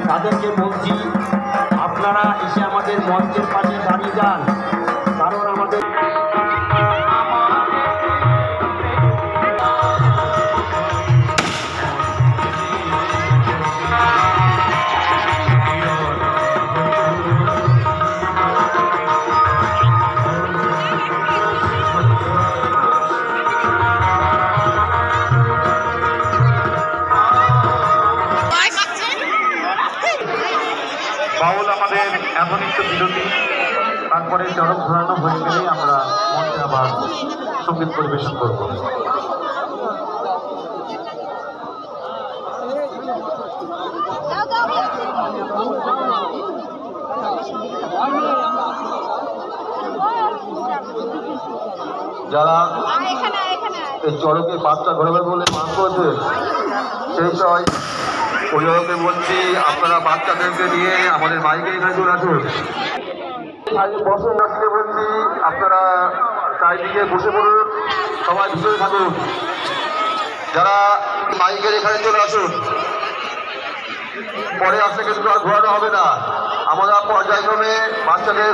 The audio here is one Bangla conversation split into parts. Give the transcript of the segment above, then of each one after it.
তাদেরকে বলছি আপনারা এসে আমাদের মঞ্চের পাশে দাঁড়িয়ে যান, কারণ আমাদের বাউল আমাদের এখন একটু বিরতি, তারপরে চরক ঘোরানো হয়ে গেলে আমরা মঞ্চে আবার সঙ্গীত পরিবেশন করব। যারা এই চরকে বাচ্চা ঘোরাবে বলে মান করছে, সেই সময় অভিভাবককে বলছি আপনারা বাচ্চাদেরকে নিয়ে আমাদের মাইকে এখানে চলে আসুন। বসুন, আসলে বলছি আপনারা চারিদিকে বসে পড়ুন, সবাই ভিতরে থাকুন। যারা মাইকের এখানে চলে আসুন, পরে আসলে কিন্তু আর ঘোরানো হবে না। আমরা পর্যায়ক্রমে বাচ্চাদের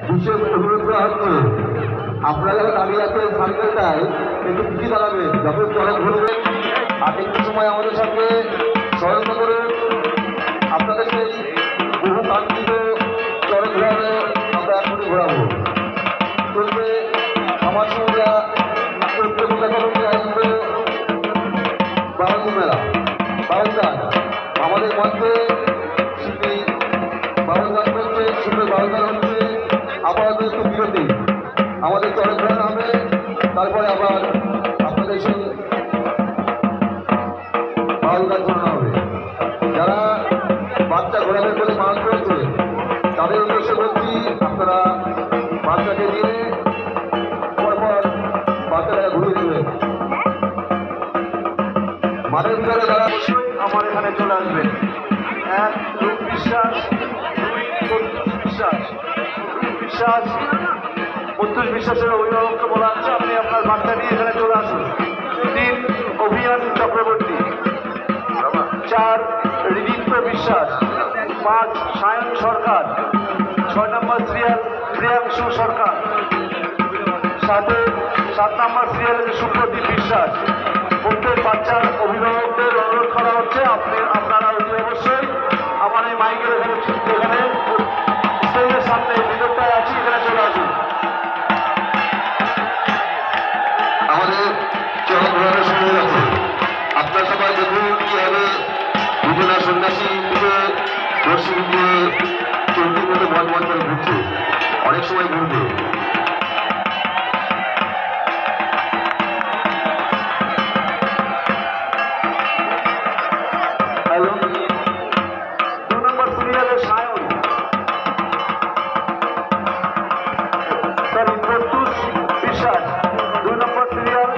বিশেষ অনুরোধ করা হচ্ছে, আপনারা যারা দাঁড়িয়ে আছেন সাইকেলটায় একটু পিছিয়ে দাঁড়াবেন, যখন চরক ঘুরবেন আর একটু সময় আমাদের সঙ্গে সহায়তা করুন। আপনাদের সেই বহু কাঙ্ক্ষিত চরক ঘোরানো আমরা এখনই ঘোরাবো। চলবে আমার সঙ্গে আয়োজিত বারাঙ্গি মেলা, বারাঙ্গান আমাদের মধ্যে শিল্পী বারাঙ্গান করছে, শিল্পী বারাঙ্গান হচ্ছে। আপাতত একটু বিরতি, আমাদের চরক ঘোরানো হবে, তারপরে আবার আপনাদের সেই বাউল গান শোনানো হবে। যারা বাচ্চা ঘোরাবে বলে মান করেছে তাদের উদ্দেশ্যে বলছি, আপনারা বাচ্চাকে নিয়ে পরপর বাচ্চারা ঘুরিয়ে দেবেন। মাঠের ভিতরে যারা অবশ্যই আমার এখানে চলে আসবেন। এক রূপ বিশ্বাস, দুই বিশ্বাস, বিশ্বাস প্রত্যুষ বিশ্বাসের অভিভাবককে বলা হচ্ছে আপনি আপনার বাচ্চা নিয়ে এখানে চলে আসুন। 3 অভিয়ান চক্রবর্তী, 4 ঋদিত্য বিশ্বাস, 5 সায়ন সরকার, 6 নম্বর সিরিয়াল প্রিয়াংশু সরকার, 7 নম্বর সিরিয়ালের সুপ্রদীপ বিশ্বাস। প্রত্যেক বাচ্চার অভিভাবকদের অনুরোধ করা হচ্ছে আপনারা অবশ্যই আমার এই মাইকের এখানে স্টেজের সামনে ভিতরটায় আছি, এখানে চলে আসুন। আমাদের চরক ঘোরানো শুরু হয়ে গেছে। আপনার সবাই দেখুন কীভাবে বিভিন্ন সন্ন্যাসী থেকে দর্শী দিয়ে চন্ডির মতো বল বল করে ঘুরছে, অনেক সময় ঘুরবে। হ্যালো, 2 নম্বর সিরিয়ালের সায়ন, সরি প্রত্যুষ বিশ্বাস, 2 নম্বর সিরিয়াল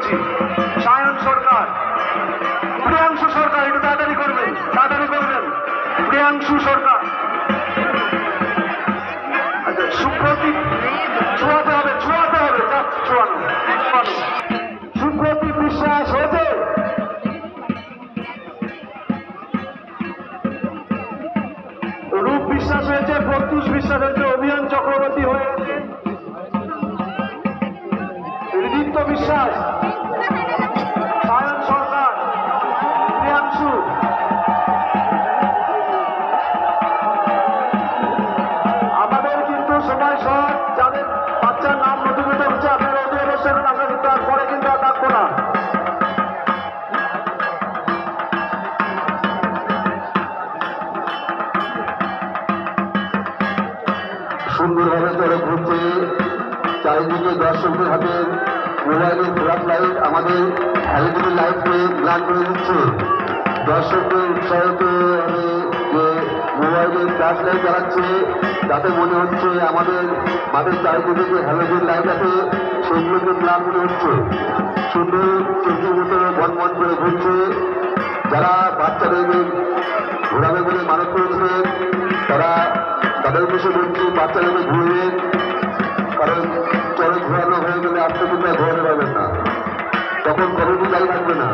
করছি। সায়ন সরকার, প্রিয়াংশু সরকার, একটু তাড়াতাড়ি করবেন, তাড়াতাড়ি করবেন। প্রিয়াংশু সরকার, আচ্ছা সুপ্রতীক, ছোঁয়াতে হবে, ছোঁয়াতে হবে, ছোঁয়ানো ছোঁয়ানো। সুপ্রতীক বিশ্বাস হয়েছে, রূপ বিশ্বাস হয়েছে, প্রত্যুষ বিশ্বাস হয়েছে, অভিযান চক্রবর্তী হয়ে গেছে, হৃদিত্য বিশ্বাস, সায়ন সরকার, প্রিয়াংশু। আমাদের কিন্তু সময় সব যাদের বাচ্চার নাম নথিভুক্ত হচ্ছে আপনারা ওদের অবশ্যই আমরা কিন্তু আর পরে কিন্তু আর ডাকবো না। সুন্দরভাবে তারা ঘুরছে, চারিদিকে দর্শকদের হাতে মোবাইলের ফ্ল্যাশ লাইট আমাদের এলইডি লাইটকে গ্লান করে দিচ্ছে। দর্শকদের উৎসাহিত হবে যে মোবাইলের ফ্ল্যাশ লাইট জ্বালাচ্ছে, তাতে মনে হচ্ছে আমাদের মাঠের চারিদিকে যে হ্যালোজেন লাইট আছে সেগুলোকে গ্লান মনে হচ্ছে। সুন্দর চোখের মতো বনবন করে ঘুরছে। যারা বাচ্চাদের ঘোরাবে বলে মানত করেছিলেন তারা তাদের উদ্দেশ্যে বলছি বাচ্চাদেরকে ঘুরবেন, কারণ চরে ঘোরানো হয়ে গেলে আপনি কিন্তু ঘোরাতে পারবেন না, তখন কমিটি দায়ী থাকবে না।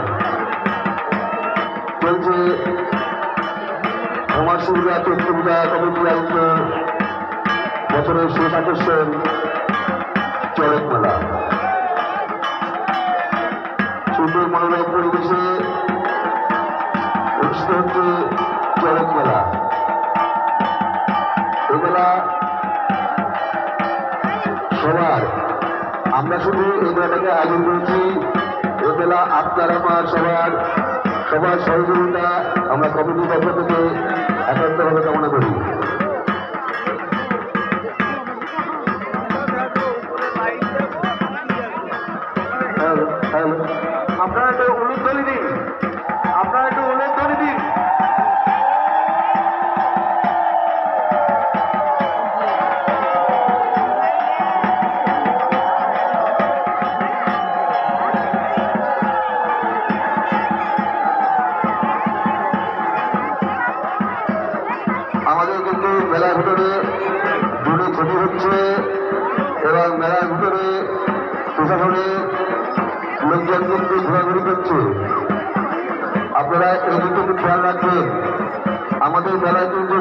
চলছে আমার সুবিধা চৈত্র পূজা কমিটি আয়োজিত বছরের শেষ আকর্ষণ চড়ক মেলা। সুন্দর মনোরম পরিবেশে অনুষ্ঠিত হচ্ছে চড়ক মেলা। এবেলা সবার, আমরা শুধু এই মেলাটাকে আয়োজন করেছি, এবেলা আপনার আমার সবার সহযোগিতা আমরা কমিটির পক্ষ থেকে একান্তভাবে কামনা করি। আপনারা একটু উলুধ্বনি দিন, আপনারা একটু উলুধ্বনি দিন। আমাদের কিন্তু মেলার ভিতরে দুটো ছবি হচ্ছে এবং মেলার ভিতরে প্রশাসনের লোকজন কিন্তু ঘোরাঘুরি করছে। আপনারা এই দুটো খেয়াল রাখবেন। আমাদের মেলায় কিন্তু